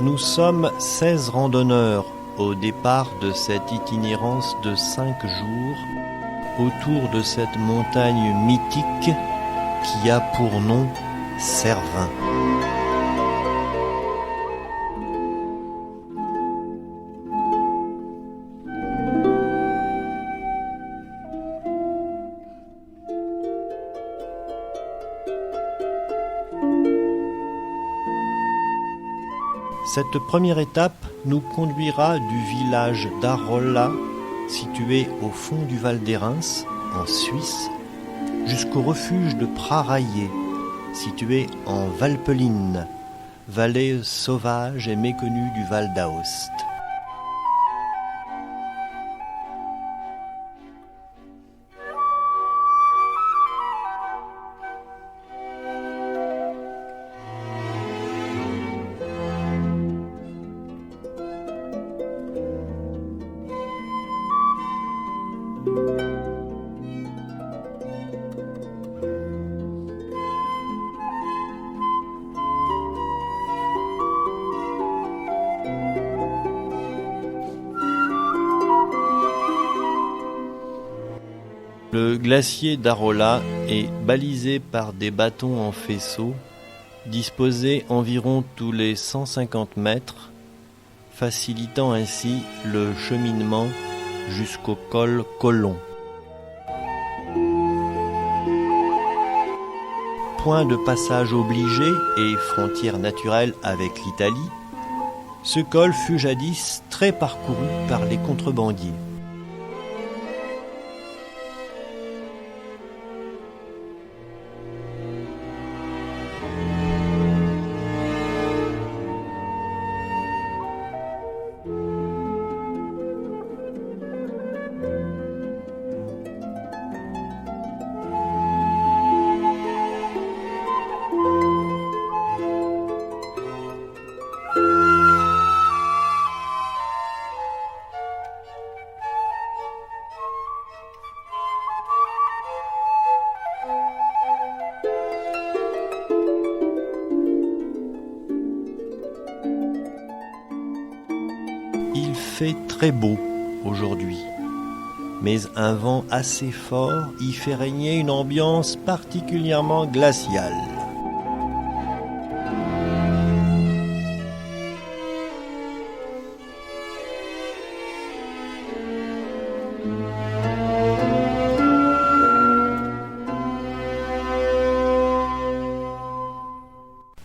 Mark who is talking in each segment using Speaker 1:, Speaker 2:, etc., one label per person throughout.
Speaker 1: Nous sommes 16 randonneurs au départ de cette itinérance de 5 jours autour de cette montagne mythique qui a pour nom Cervin. Cette première étape nous conduira du village d'Arolla, situé au fond du Val d'Erens, en Suisse, jusqu'au refuge de Praraillé, situé en Valpeline, vallée sauvage et méconnue du Val d'Aoste. Le glacier d'Arolla est balisé par des bâtons en faisceau, disposés environ tous les 150 mètres, facilitant ainsi le cheminement jusqu'au col Colomb. Point de passage obligé et frontière naturelle avec l'Italie, ce col fut jadis très parcouru par les contrebandiers. Il fait très beau aujourd'hui, mais un vent assez fort y fait régner une ambiance particulièrement glaciale.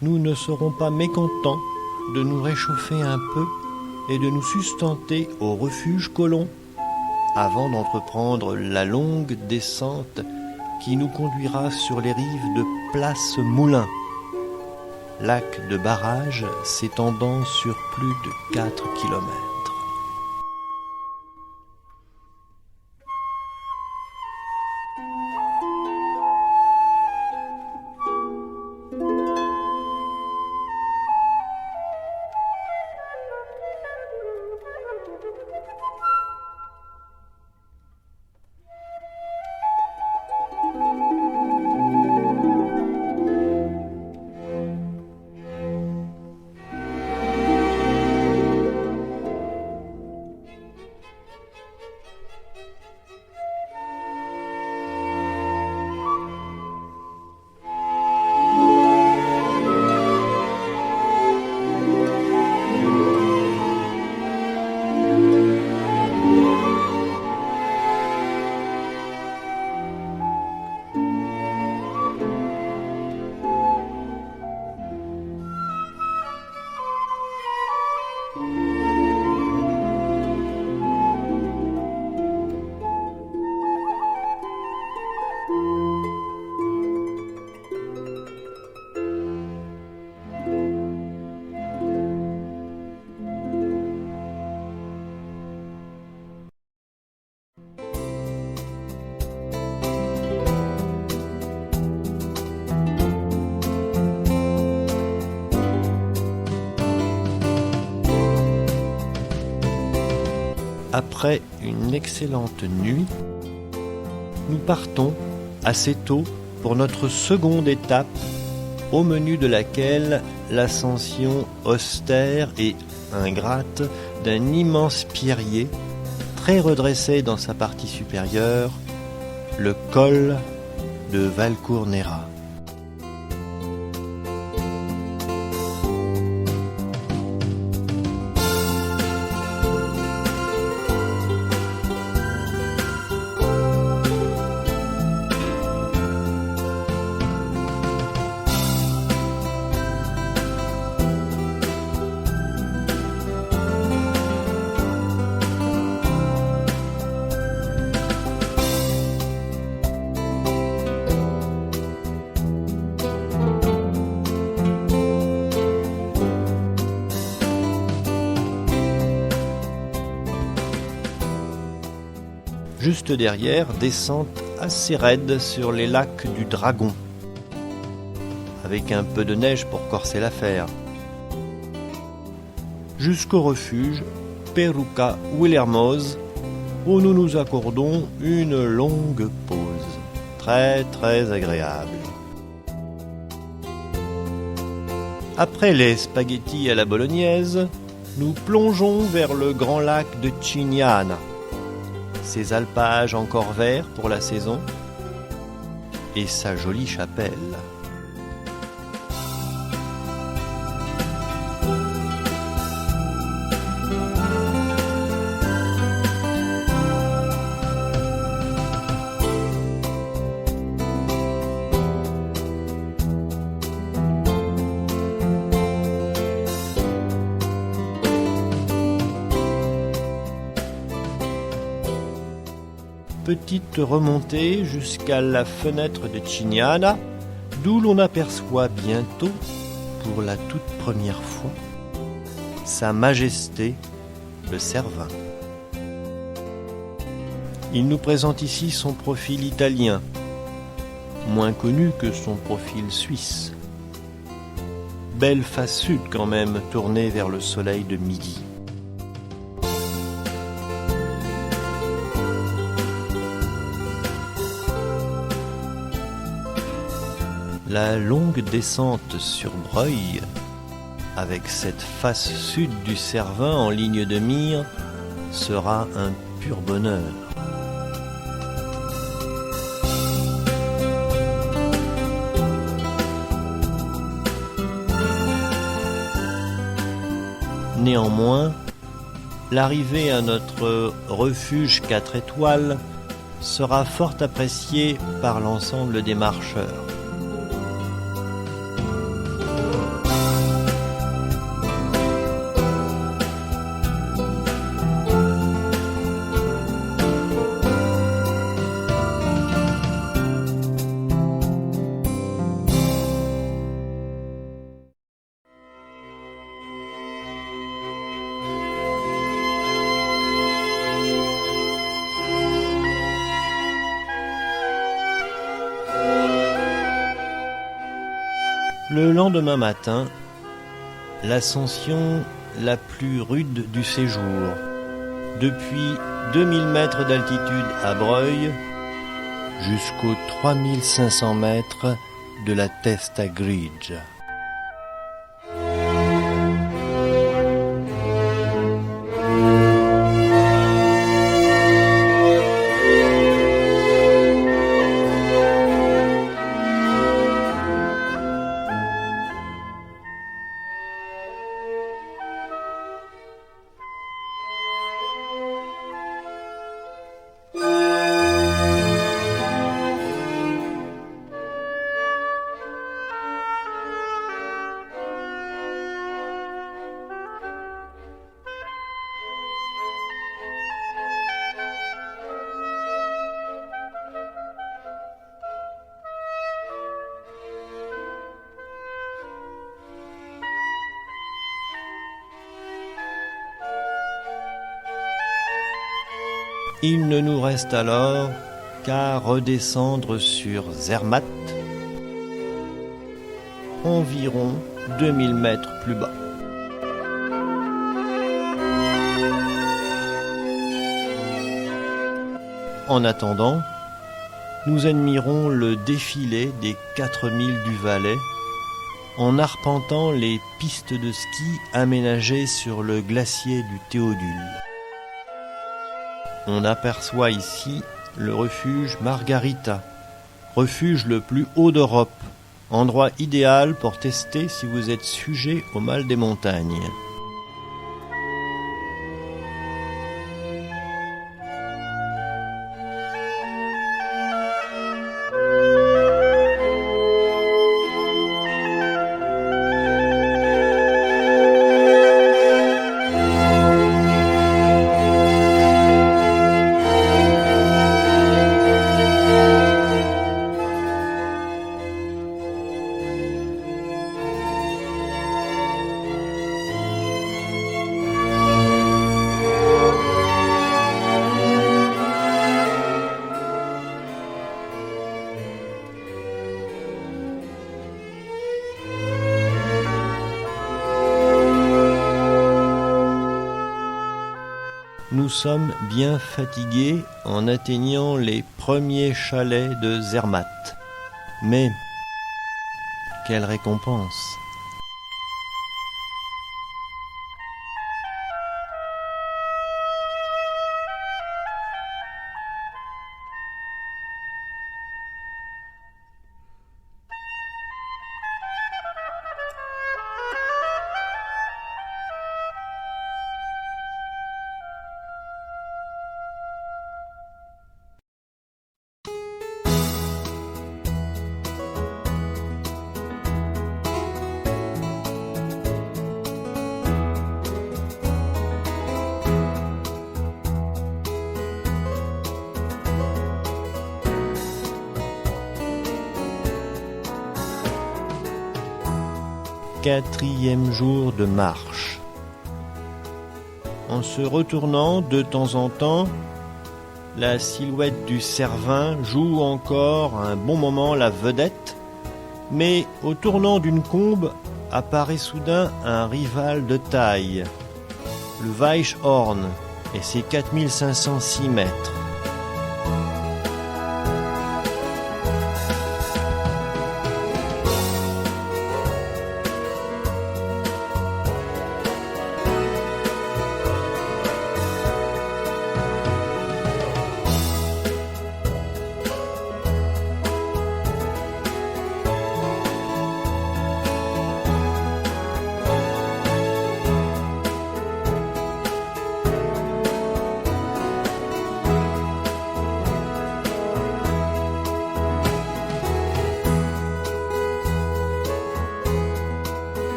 Speaker 1: Nous ne serons pas mécontents de nous réchauffer un peu et de nous sustenter au refuge Colomb avant d'entreprendre la longue descente qui nous conduira sur les rives de Place Moulin, lac de barrage s'étendant sur plus de 4 kilomètres. Après une excellente nuit, nous partons assez tôt pour notre seconde étape, au menu de laquelle l'ascension austère et ingrate d'un immense pierrier, très redressé dans sa partie supérieure, le col de Valcournera. Juste derrière, descente assez raide sur les lacs du Dragon, avec un peu de neige pour corser l'affaire. Jusqu'au refuge Peruca Willermoz, où nous nous accordons une longue pause, très très agréable. Après les spaghettis à la bolognaise, nous plongeons vers le grand lac de Chignana, ses alpages encore verts pour la saison et sa jolie chapelle. Petite remontée jusqu'à la fenêtre de Chignana, d'où l'on aperçoit bientôt, pour la toute première fois, Sa Majesté le Cervin. Il nous présente ici son profil italien, moins connu que son profil suisse. Belle face sud quand même, tournée vers le soleil de midi. La longue descente sur Breuil, avec cette face sud du Cervin en ligne de mire, sera un pur bonheur. Néanmoins, l'arrivée à notre refuge 4 étoiles sera fort appréciée par l'ensemble des marcheurs. Le lendemain matin, l'ascension la plus rude du séjour, depuis 2000 mètres d'altitude à Breuil jusqu'aux 3500 mètres de la Testa Grigia. Il ne nous reste alors qu'à redescendre sur Zermatt, environ 2000 mètres plus bas. En attendant, nous admirons le défilé des 4000 du Valais en arpentant les pistes de ski aménagées sur le glacier du Théodule. On aperçoit ici le refuge Margarita, refuge le plus haut d'Europe, endroit idéal pour tester si vous êtes sujet au mal des montagnes. Nous sommes bien fatigués en atteignant les premiers chalets de Zermatt. Mais quelle récompense! Quatrième jour de marche. En se retournant de temps en temps, la silhouette du Cervin joue encore un bon moment la vedette, mais au tournant d'une combe apparaît soudain un rival de taille, le Weichhorn et ses 4506 mètres.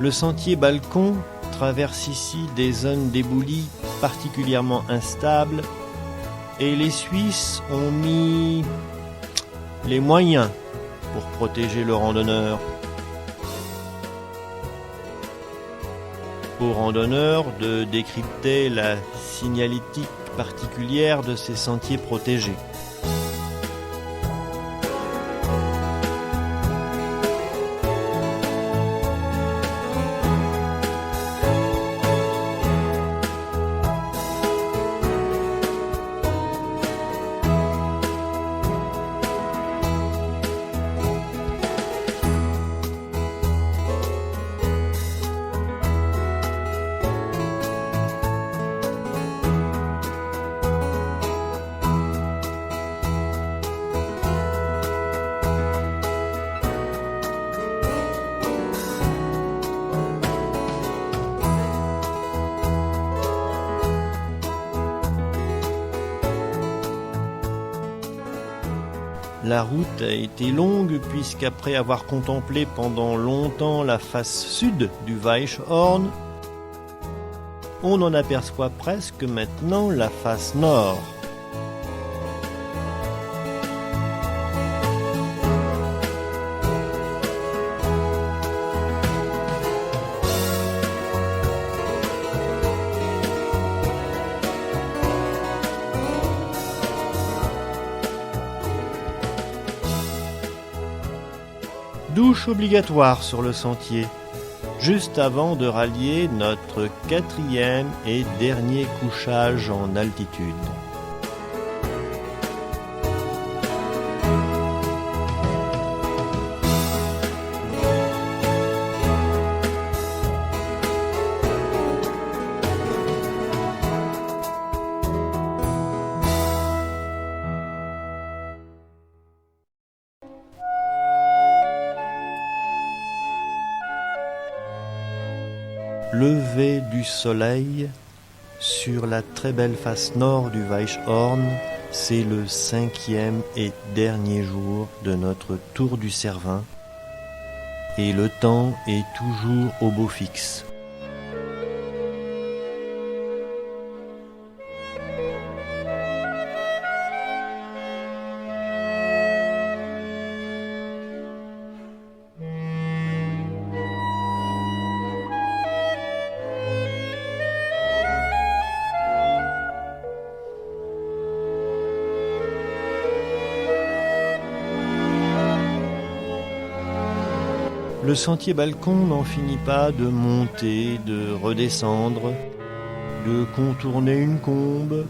Speaker 1: Le sentier Balcon traverse ici des zones d'éboulis particulièrement instables et les Suisses ont mis les moyens pour protéger le randonneur. Aux randonneurs de décrypter la signalétique particulière de ces sentiers protégés. La route a été longue puisqu'après avoir contemplé pendant longtemps la face sud du Weichhorn, on en aperçoit presque maintenant la face nord. douche obligatoire sur le sentier, juste avant de rallier notre 4e et dernier couchage en altitude. Lever du soleil sur la très belle face nord du Weichhorn, c'est le 5e et dernier jour de notre tour du Cervin, et le temps est toujours au beau fixe. Le sentier balcon n'en finit pas de monter, de redescendre, de contourner une combe.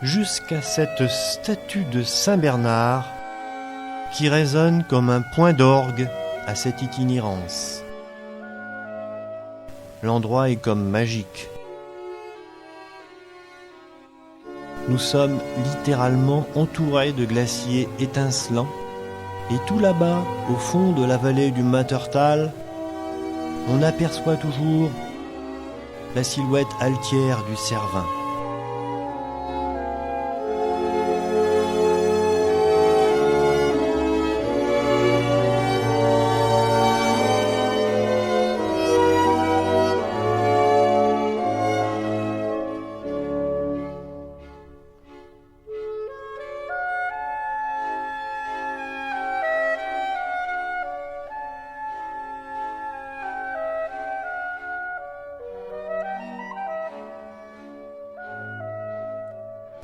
Speaker 1: Jusqu'à cette statue de Saint-Bernard qui résonne comme un point d'orgue à cette itinérance. L'endroit est comme magique. Nous sommes littéralement entourés de glaciers étincelants et tout là-bas, au fond de la vallée du Mattertal, on aperçoit toujours la silhouette altière du Cervin.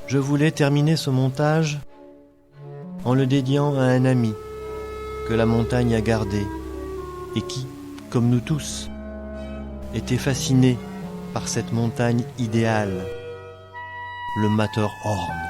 Speaker 1: Je voulais terminer ce montage en le dédiant à un ami que la montagne a gardé et qui, comme nous tous, était fasciné par cette montagne idéale, le Matterhorn.